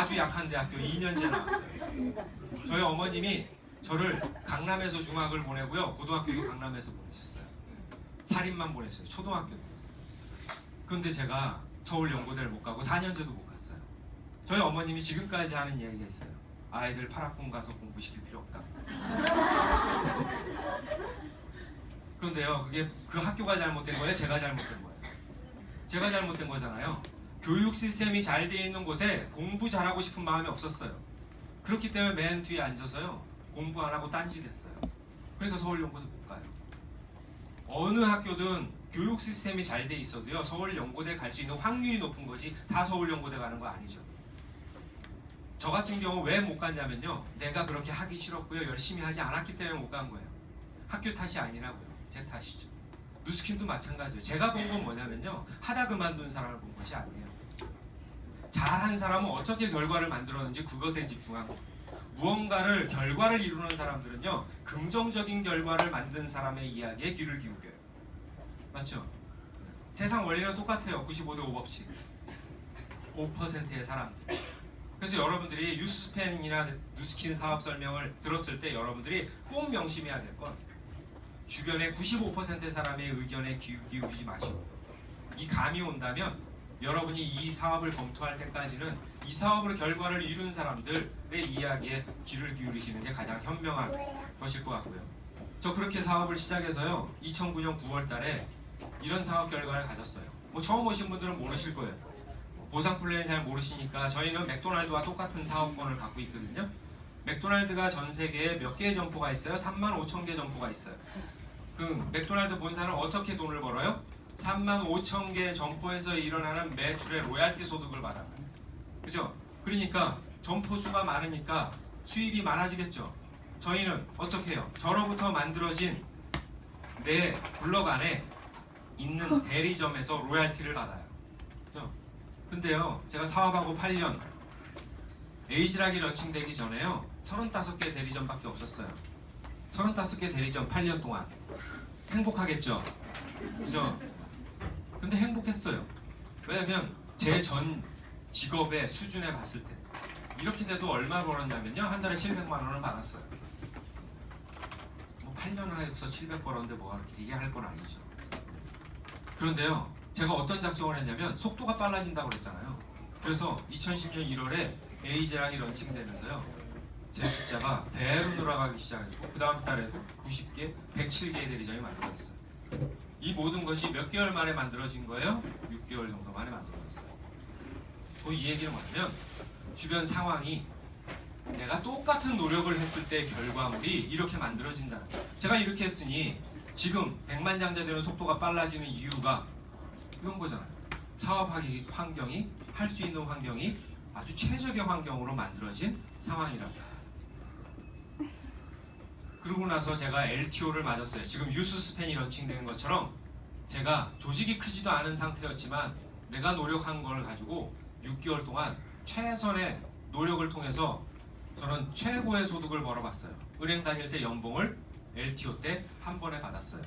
아주 약한 대학교 2년제 나왔어요. 저희 어머님이 저를 강남에서 중학을 보내고요. 고등학교도 강남에서 보내셨어요. 사립만 보냈어요. 초등학교도. 그런데 제가 서울연고대를 못 가고 4년제도 못 갔어요. 저희 어머님이 지금까지 하는 이야기가 있어요. 아이들 파락군 가서 공부시킬 필요 없다. 그런데요, 그게 그 학교가 잘못된 거예요? 제가 잘못된 거예요? 제가 잘못된 거잖아요. 교육 시스템이 잘 돼 있는 곳에 공부 잘하고 싶은 마음이 없었어요. 그렇기 때문에 맨 뒤에 앉아서요, 공부 안 하고 딴짓했어요. 그러니까 서울연고대 못 가요. 어느 학교든 교육 시스템이 잘 돼 있어도요, 서울연고대 갈 수 있는 확률이 높은 거지 다 서울연고대 가는 거 아니죠. 저 같은 경우 왜 못 갔냐면요, 내가 그렇게 하기 싫었고요, 열심히 하지 않았기 때문에 못 간 거예요. 학교 탓이 아니라고요. 제 탓이죠. 누스킨도 마찬가지예요. 제가 본 건 뭐냐면요, 하다 그만둔 사람을 본 것이 아니에요. 잘한 사람은 어떻게 결과를 만들었는지 그것에 집중한 거예요. 무언가를 결과를 이루는 사람들은요, 긍정적인 결과를 만든 사람의 이야기에 귀를 기울여요. 맞죠? 세상 원리는 똑같아요. 95대 5 법칙. 5%의 사람들. 그래서 여러분들이 뉴스펜이나 누스킨 사업 설명을 들었을 때 여러분들이 꼭 명심해야 될 건, 주변의 95%의 사람의 의견에 기울이지 마시고, 이 감이 온다면 여러분이 이 사업을 검토할 때까지는 이 사업으로 결과를 이룬 사람들의 이야기에 귀를 기울이시는 게 가장 현명한 것일 것 같고요. 저 그렇게 사업을 시작해서요, 2009년 9월 달에 이런 사업 결과를 가졌어요. 뭐 처음 오신 분들은 모르실 거예요. 보상 플랜 잘 모르시니까 저희는 맥도날드와 똑같은 사업권을 갖고 있거든요. 맥도날드가 전 세계에 몇 개의 점포가 있어요? 35,000개 점포가 있어요. 그 맥도날드 본사는 어떻게 돈을 벌어요? 35,000개 점포에서 일어나는 매출의 로얄티 소득을 받아요. 그죠? 그러니까 점포 수가 많으니까 수입이 많아지겠죠. 저희는 어떻게 해요? 저로부터 만들어진 내 블럭 안에 있는 대리점에서 로얄티를 받아요. 그죠? 근데요, 제가 사업하고 8년, 에이지락이 런칭되기 전에요, 35개 대리점밖에 없었어요. 35개 대리점 8년 동안. 행복하겠죠? 그죠? 근데 행복했어요. 왜냐면 제 전 직업의 수준에 봤을 때 이렇게 돼도 얼마 벌었냐면요, 한 달에 700만 원을 받았어요. 뭐 8년을 해서 700 벌었는데 뭐가 그렇게 얘기할 건 아니죠. 그런데요, 제가 어떤 작정을 했냐면 속도가 빨라진다고 그랬잖아요. 그래서 2010년 1월에 에이지락이 런칭되면서요, 제 숫자가 배로 늘어가기 시작했고, 그 다음 달에도 90개, 107개의 대리점이 만들어졌어요. 이 모든 것이 몇 개월 만에 만들어진 거예요? 6개월 정도 만에 만들어졌어요. 이 얘기는 뭐냐면, 주변 상황이 내가 똑같은 노력을 했을 때 결과물이 이렇게 만들어진다는 거예요. 제가 이렇게 했으니 지금 백만장자 되는 속도가 빨라지는 이유가 이런 거잖아요. 사업하기 환경이, 할 수 있는 환경이 아주 최적의 환경으로 만들어진 상황이랍니다. 그러고 나서 제가 LTO를 맞았어요. 지금 유스스펜이 런칭된 것처럼 제가 조직이 크지도 않은 상태였지만 내가 노력한 걸 가지고 6개월 동안 최선의 노력을 통해서 저는 최고의 소득을 벌어봤어요. 은행 다닐 때 연봉을 LTO 때 한 번에 받았어요.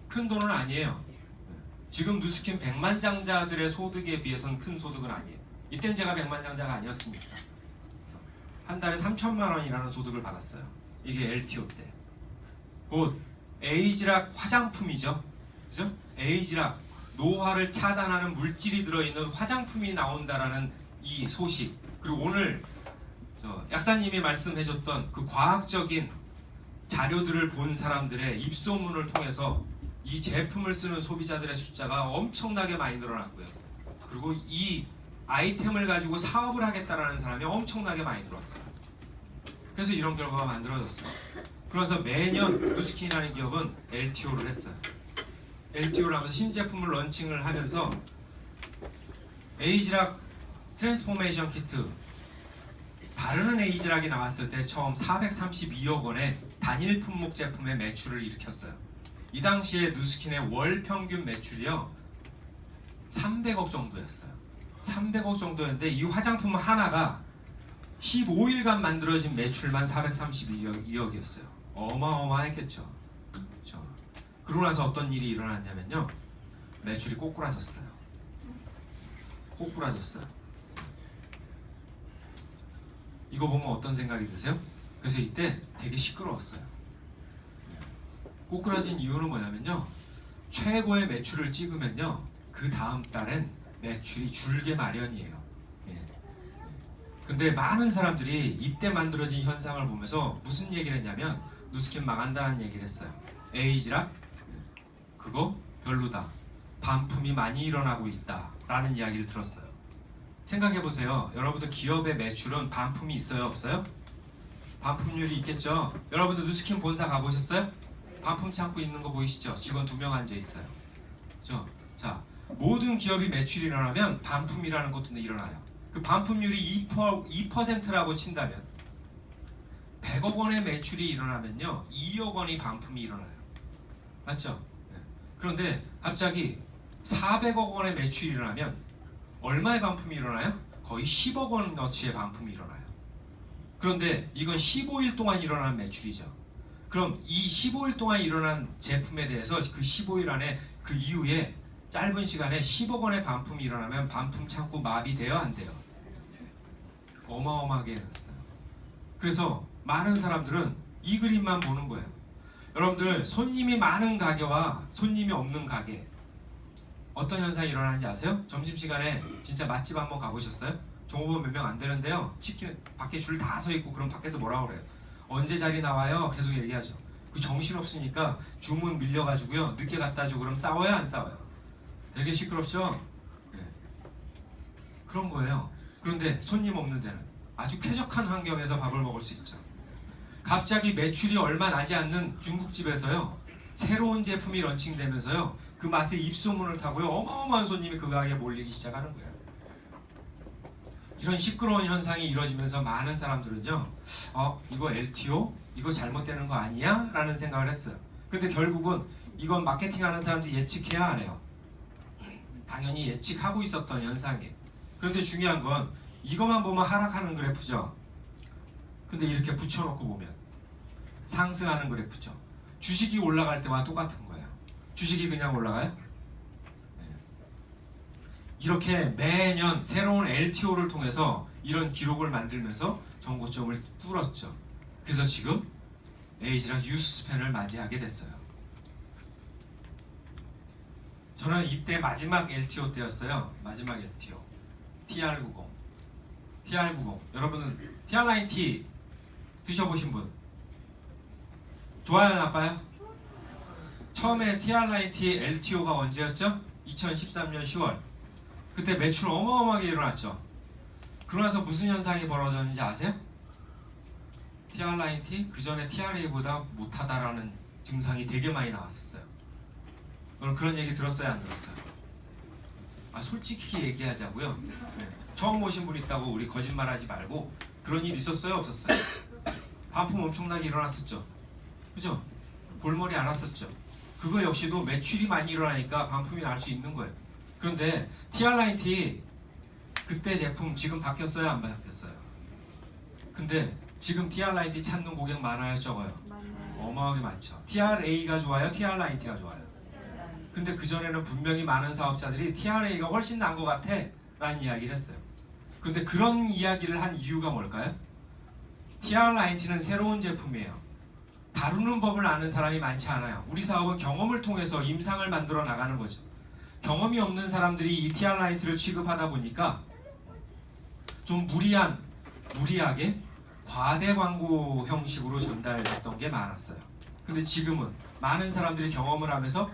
큰 돈은 아니에요. 지금 누스킨 백만장자들의 소득에 비해서는 큰 소득은 아니에요. 이땐 제가 백만장자가 아니었습니다. 한 달에 3천만 원이라는 소득을 받았어요. 이게 LTO 때. 곧 에이지락 화장품이죠. 그죠? 에이지락, 노화를 차단하는 물질이 들어있는 화장품이 나온다라는 이 소식, 그리고 오늘 약사님이 말씀해줬던 그 과학적인 자료들을 본 사람들의 입소문을 통해서 이 제품을 쓰는 소비자들의 숫자가 엄청나게 많이 늘어났고요. 그리고 이 아이템을 가지고 사업을 하겠다라는 사람이 엄청나게 많이 들어왔어요. 그래서 이런 결과가 만들어졌어요. 그래서 매년 누스킨이라는 기업은 LTO를 했어요. LTO를 하면서 신제품을 런칭을 하면서 에이지락 트랜스포메이션 키트, 바르는 에이지락이 나왔을 때 처음 432억 원의 단일 품목 제품의 매출을 일으켰어요. 이 당시에 누스킨의 월 평균 매출이요 300억 정도였어요. 300억 정도였는데 이 화장품 하나가 15일간 만들어진 매출만 432억이었어요. 어마어마했겠죠. 그렇죠. 그러고 나서 어떤 일이 일어났냐면요, 매출이 꼬꾸라졌어요. 꼬꾸라졌어요. 이거 보면 어떤 생각이 드세요? 그래서 이때 되게 시끄러웠어요. 꼬꾸라진 이유는 뭐냐면요, 최고의 매출을 찍으면요 그 다음 달엔 매출이 줄게 마련이에요. 예. 근데 많은 사람들이 이때 만들어진 현상을 보면서 무슨 얘기를 했냐면 누스킨 망한다는 얘기를 했어요. 에이지락 그거 별로다, 반품이 많이 일어나고 있다 라는 이야기를 들었어요. 생각해보세요. 여러분들 기업의 매출은 반품이 있어요 없어요? 반품률이 있겠죠. 여러분들 누스킨 본사 가보셨어요? 반품 창고 있는 거 보이시죠? 직원 2명 앉아 있어요. 그죠? 자, 모든 기업이 매출이 일어나면 반품이라는 것도 일어나요. 그 반품률이 2%라고 친다면 100억 원의 매출이 일어나면요 2억 원의 반품이 일어나요. 맞죠? 그런데 갑자기 400억 원의 매출이 일어나면 얼마의 반품이 일어나요? 거의 10억 원어치의 반품이 일어나요. 그런데 이건 15일 동안 일어나는 매출이죠. 그럼 이 15일 동안 일어난 제품에 대해서 그 15일 안에 그 이후에 짧은 시간에 10억 원의 반품이 일어나면 반품 창고 마비돼요 안 돼요? 어마어마하게 났어요. 그래서 많은 사람들은 이 그림만 보는 거예요. 여러분들 손님이 많은 가게와 손님이 없는 가게 어떤 현상이 일어나는지 아세요? 점심시간에 진짜 맛집 한번 가보셨어요? 종업원 몇 명 안 되는데요, 치킨 밖에 줄 다 서 있고 그럼 밖에서 뭐라 그래요? 언제 자리 나와요? 계속 얘기하죠. 그 정신없으니까 주문 밀려가지고요 늦게 갖다 주고 그럼 싸워요 안 싸워요? 되게 시끄럽죠? 네. 그런 거예요. 그런데 손님 없는 데는 아주 쾌적한 환경에서 밥을 먹을 수 있죠. 갑자기 매출이 얼마 나지 않는 중국집에서요 새로운 제품이 런칭되면서요 그 맛에 입소문을 타고요 어마어마한 손님이 그 가게에 몰리기 시작하는 거예요. 이런 시끄러운 현상이 이루어지면서 많은 사람들은요 이거 LTO? 이거 잘못되는 거 아니야? 라는 생각을 했어요. 근데 결국은 이건 마케팅하는 사람들이 예측해야 안 해요. 당연히 예측하고 있었던 현상이에요. 그런데 중요한 건 이것만 보면 하락하는 그래프죠. 근데 이렇게 붙여놓고 보면 상승하는 그래프죠. 주식이 올라갈 때와 똑같은 거예요. 주식이 그냥 올라가요? 이렇게 매년 새로운 LTO를 통해서 이런 기록을 만들면서 정고점을 뚫었죠. 그래서 지금 에이지랑 유스스팬을 맞이하게 됐어요. 저는 이때 마지막 LTO 때였어요. 마지막 LTO TR90. TR90 여러분은 TR9T 드셔보신 분 좋아요 나빠요? 처음에 TR9T LTO가 언제였죠? 2013년 10월. 그때 매출 어마어마하게 일어났죠. 그러면서 무슨 현상이 벌어졌는지 아세요? TR9T 그 전에 TRA보다 못하다라는 증상이 되게 많이 나왔었어요. 여러분 그런 얘기 들었어요 안 들었어요? 솔직히 얘기하자고요. 네. 처음 오신 분 있다고 우리 거짓말하지 말고 그런 일 있었어요 없었어요? 반품 엄청나게 일어났었죠. 그죠? 골머리 안 왔었죠. 그거 역시도 매출이 많이 일어나니까 반품이 날 수 있는 거예요. 그런데 TR9T 그때 제품 지금 바뀌었어요 안 바뀌었어요? 근데 지금 TR9T 찾는 고객 많아요 적어요? 어마어마하게 많죠. TRA가 좋아요 TR9T가 좋아요? 근데 그전에는 분명히 많은 사업자들이 TRA가 훨씬 나은 것 같아 라는 이야기를 했어요. 근데 그런 이야기를 한 이유가 뭘까요? TR9T는 새로운 제품이에요. 다루는 법을 아는 사람이 많지 않아요. 우리 사업은 경험을 통해서 임상을 만들어 나가는 거죠. 경험이 없는 사람들이 이 TR9T를 취급하다 보니까 좀 무리하게 과대 광고 형식으로 전달됐던 게 많았어요. 근데 지금은 많은 사람들이 경험을 하면서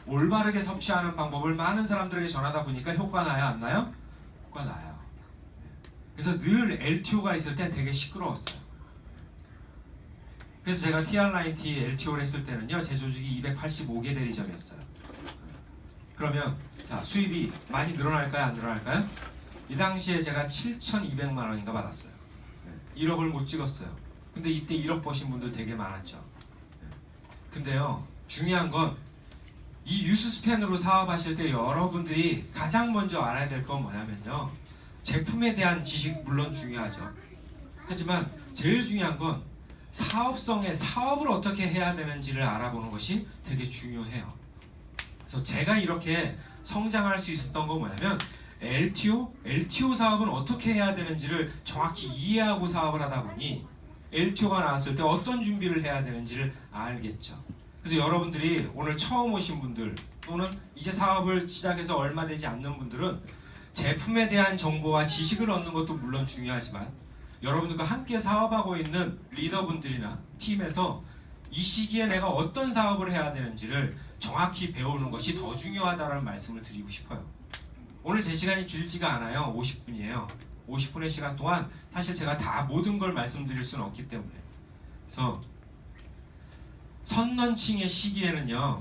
올바르게 섭취하는 방법을 많은 사람들에게 전하다 보니까 효과 나요 안 나요? 효과 나요. 그래서 늘 LTO가 있을 땐 되게 시끄러웠어요. 그래서 제가 TR9T LTO를 했을 때는요 제 조직이 285개 대리점이었어요. 그러면 자 수입이 많이 늘어날까요 안 늘어날까요? 이 당시에 제가 7,200만 원인가 받았어요. 1억을 못 찍었어요. 근데 이때 1억 버신 분들 되게 많았죠. 근데요 중요한 건 이 유스스팬으로 사업하실 때 여러분들이 가장 먼저 알아야 될 건 뭐냐면요 제품에 대한 지식 물론 중요하죠. 하지만 제일 중요한 건 사업성의 사업을 어떻게 해야 되는지를 알아보는 것이 되게 중요해요. 그래서 제가 이렇게 성장할 수 있었던 건 뭐냐면 LTO 사업은 어떻게 해야 되는지를 정확히 이해하고 사업을 하다 보니 LTO가 나왔을 때 어떤 준비를 해야 되는지를 알겠죠. 그래서 여러분들이 오늘 처음 오신 분들 또는 이제 사업을 시작해서 얼마 되지 않는 분들은 제품에 대한 정보와 지식을 얻는 것도 물론 중요하지만 여러분들과 함께 사업하고 있는 리더분들이나 팀에서 이 시기에 내가 어떤 사업을 해야 되는지를 정확히 배우는 것이 더 중요하다는 말씀을 드리고 싶어요. 오늘 제 시간이 길지가 않아요. 50분이에요. 50분의 시간 동안 사실 제가 다 모든 걸 말씀드릴 수는 없기 때문에 그래서 선런칭의 시기에는요.